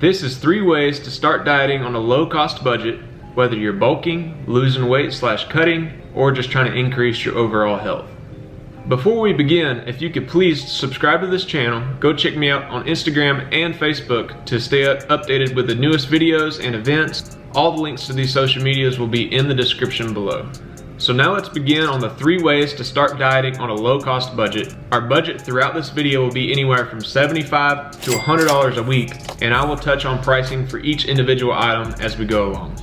This is 3 ways to start dieting on a low-cost budget, whether you're bulking, losing weight / cutting, or just trying to increase your overall health. Before we begin, if you could please subscribe to this channel, go check me out on Instagram and Facebook to stay updated with the newest videos and events. All the links to these social medias will be in the description below. So now let's begin on the 3 ways to start dieting on a low-cost budget. Our budget throughout this video will be anywhere from $75 to $100 a week, and I will touch on pricing for each individual item as we go along.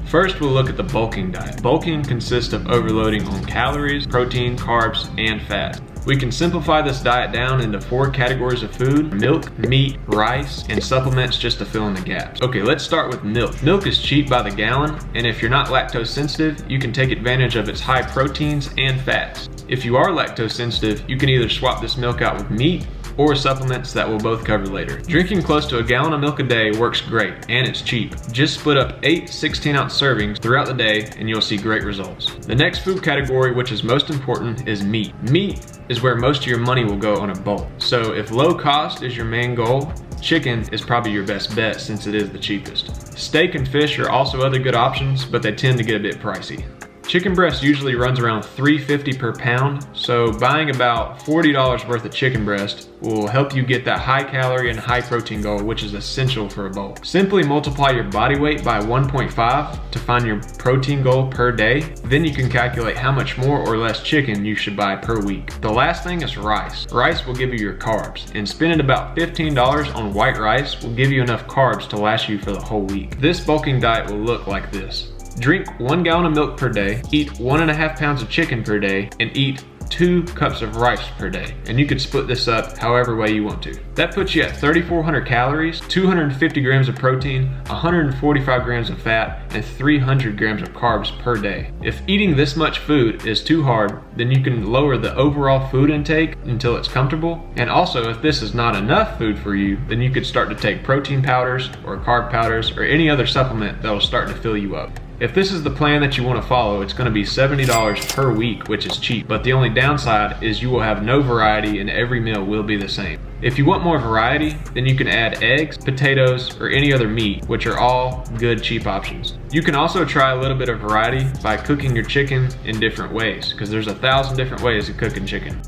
First, we'll look at the bulking diet. Bulking consists of overloading on calories, protein, carbs, and fat. We can simplify this diet down into 4 categories of food: milk, meat, rice, and supplements just to fill in the gaps. Okay, let's start with milk. Milk is cheap by the gallon, and if you're not lactose sensitive, you can take advantage of its high proteins and fats. If you are lactose sensitive, you can either swap this milk out with meat or supplements that we'll both cover later. Drinking close to a gallon of milk a day works great, and it's cheap. Just split up 8 16-ounce servings throughout the day and you'll see great results. The next food category, which is most important, is meat. Meat is where most of your money will go on a bulk. So if low cost is your main goal, chicken is probably your best bet since it is the cheapest. Steak and fish are also other good options, but they tend to get a bit pricey. Chicken breast usually runs around $3.50 per pound, so buying about $40 worth of chicken breast will help you get that high calorie and high protein goal, which is essential for a bulk. Simply multiply your body weight by 1.5 to find your protein goal per day. Then you can calculate how much more or less chicken you should buy per week. The last thing is rice. Rice will give you your carbs, and spending about $15 on white rice will give you enough carbs to last you for the whole week. This bulking diet will look like this. Drink 1 gallon of milk per day, eat 1.5 pounds of chicken per day, and eat 2 cups of rice per day. And you could split this up however way you want to. That puts you at 3,400 calories, 250 grams of protein, 145 grams of fat, and 300 grams of carbs per day. If eating this much food is too hard, then you can lower the overall food intake until it's comfortable. And also, if this is not enough food for you, then you could start to take protein powders or carb powders or any other supplement that will start to fill you up. If this is the plan that you want to follow, it's going to be $70 per week, which is cheap. But the only downside is you will have no variety and every meal will be the same. If you want more variety, then you can add eggs, potatoes, or any other meat, which are all good cheap options. You can also try a little bit of variety by cooking your chicken in different ways, because there's 1,000 different ways of cooking chicken.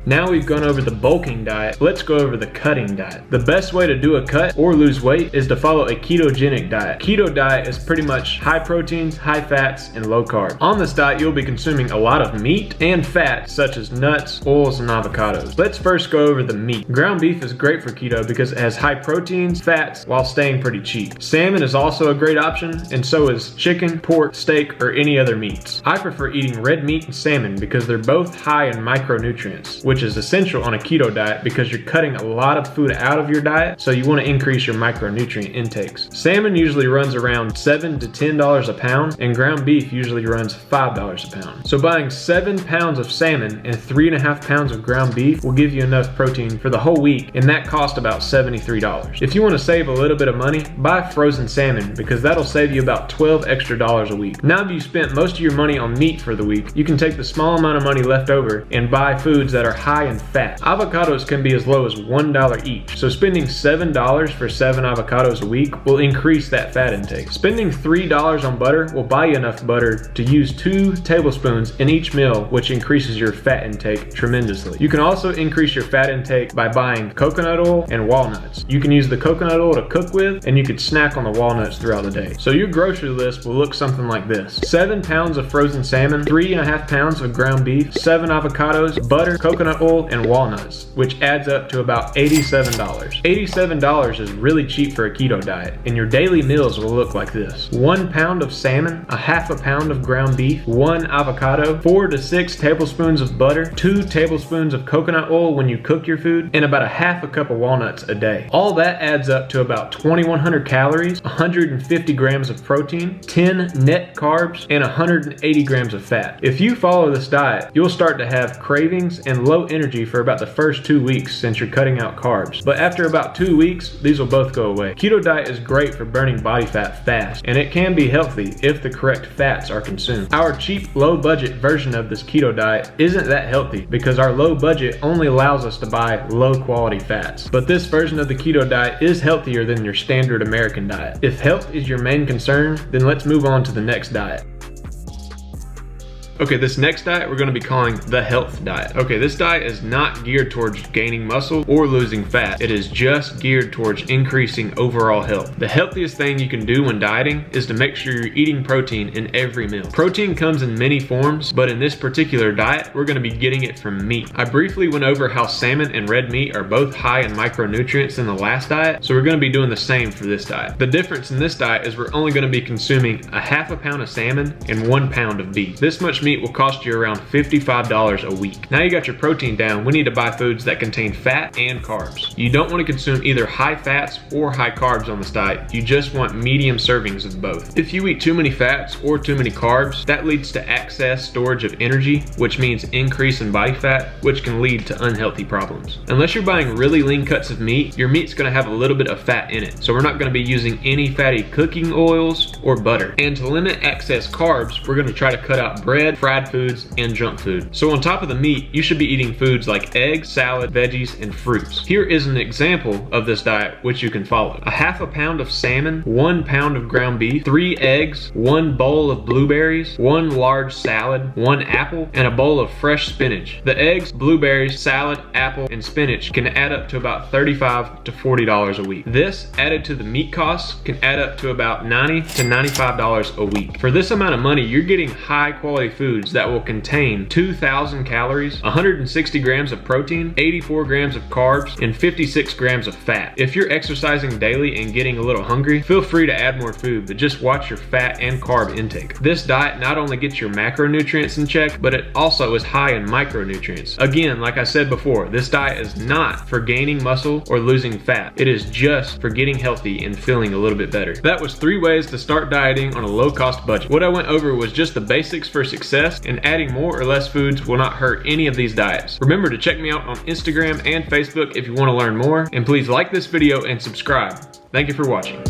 Now we've gone over the bulking diet, let's go over the cutting diet. The best way to do a cut or lose weight is to follow a ketogenic diet. Keto diet is pretty much high proteins, high fats, and low carb. On this diet, you'll be consuming a lot of meat and fat, such as nuts, oils, and avocados. Let's first go over the meat. Ground beef is great for keto because it has high proteins, fats, while staying pretty cheap. Salmon is also a great option, and so is chicken, pork, steak, or any other meats. I prefer eating red meat and salmon because they're both high in micronutrients, which is essential on a keto diet because you're cutting a lot of food out of your diet, so you want to increase your micronutrient intakes. Salmon usually runs around $7 to $10 a pound, and ground beef usually runs $5 a pound. So buying 7 pounds of salmon and 3.5 pounds of ground beef will give you enough protein for the whole week, and that costs about $73. If you want to save a little bit of money, buy frozen salmon because that'll save you about $12 extra a week. Now if you spent most of your money on meat for the week, you can take the small amount of money left over and buy foods that are high in fat. Avocados can be as low as $1 each, so spending $7 for 7 avocados a week will increase that fat intake. Spending $3 on butter will buy you enough butter to use 2 tablespoons in each meal, which increases your fat intake tremendously. You can also increase your fat intake by buying coconut oil and walnuts. You can use the coconut oil to cook with, and you could snack on the walnuts throughout the day. So your grocery list will look something like this: 7 pounds of frozen salmon, 3.5 pounds of ground beef, 7 avocados, butter, coconut oil, and walnuts, which adds up to about $87. $87 is really cheap for a keto diet, and your daily meals will look like this: 1 pound of salmon, 1/2 pound of ground beef, 1 avocado, 4 to 6 tablespoons of butter, 2 tablespoons of coconut oil when you cook your food, and about 1/2 cup of walnuts a day. All that adds up to about 2,100 calories, 150 grams of protein, 10 net carbs, and 180 grams of fat. If you follow this diet, you'll start to have cravings and low low energy for about the first 2 weeks since you're cutting out carbs, but after about 2 weeks, these will both go away. Keto diet is great for burning body fat fast, and it can be healthy if the correct fats are consumed. Our cheap, low budget version of this keto diet isn't that healthy because our low budget only allows us to buy low quality fats. But this version of the keto diet is healthier than your standard American diet. If health is your main concern, then let's move on to the next diet. Okay, this next diet we're going to be calling the health diet. Okay, this diet is not geared towards gaining muscle or losing fat. It is just geared towards increasing overall health. The healthiest thing you can do when dieting is to make sure you're eating protein in every meal. Protein comes in many forms, but in this particular diet, we're going to be getting it from meat. I briefly went over how salmon and red meat are both high in micronutrients in the last diet, so we're going to be doing the same for this diet. The difference in this diet is we're only going to be consuming a half a pound of salmon and 1 pound of beef. This much meat will cost you around $55 a week. Now you got your protein down, we need to buy foods that contain fat and carbs. You don't want to consume either high fats or high carbs on this diet. You just want medium servings of both. If you eat too many fats or too many carbs, that leads to excess storage of energy, which means increase in body fat, which can lead to unhealthy problems. Unless you're buying really lean cuts of meat, your meat's going to have a little bit of fat in it. So we're not going to be using any fatty cooking oils or butter. And to limit excess carbs, we're going to try to cut out bread, fried foods, and junk food. So on top of the meat, you should be eating foods like eggs, salad, veggies, and fruits. Here is an example of this diet which you can follow. A half a pound of salmon, 1 pound of ground beef, 3 eggs, 1 bowl of blueberries, 1 large salad, 1 apple, and a bowl of fresh spinach. The eggs, blueberries, salad, apple, and spinach can add up to about $35 to $40 a week. This, added to the meat costs, can add up to about $90 to $95 a week. For this amount of money, you're getting high quality foods that will contain 2,000 calories, 160 grams of protein, 84 grams of carbs, and 56 grams of fat. If you're exercising daily and getting a little hungry, feel free to add more food, but just watch your fat and carb intake. This diet not only gets your macronutrients in check, but it also is high in micronutrients. Again, like I said before, this diet is not for gaining muscle or losing fat. It is just for getting healthy and feeling a little bit better. That was 3 ways to start dieting on a low-cost budget. What I went over was just the basics for success, and adding more or less foods will not hurt any of these diets. Remember to check me out on Instagram and Facebook if you want to learn more, and please like this video and subscribe. Thank you for watching.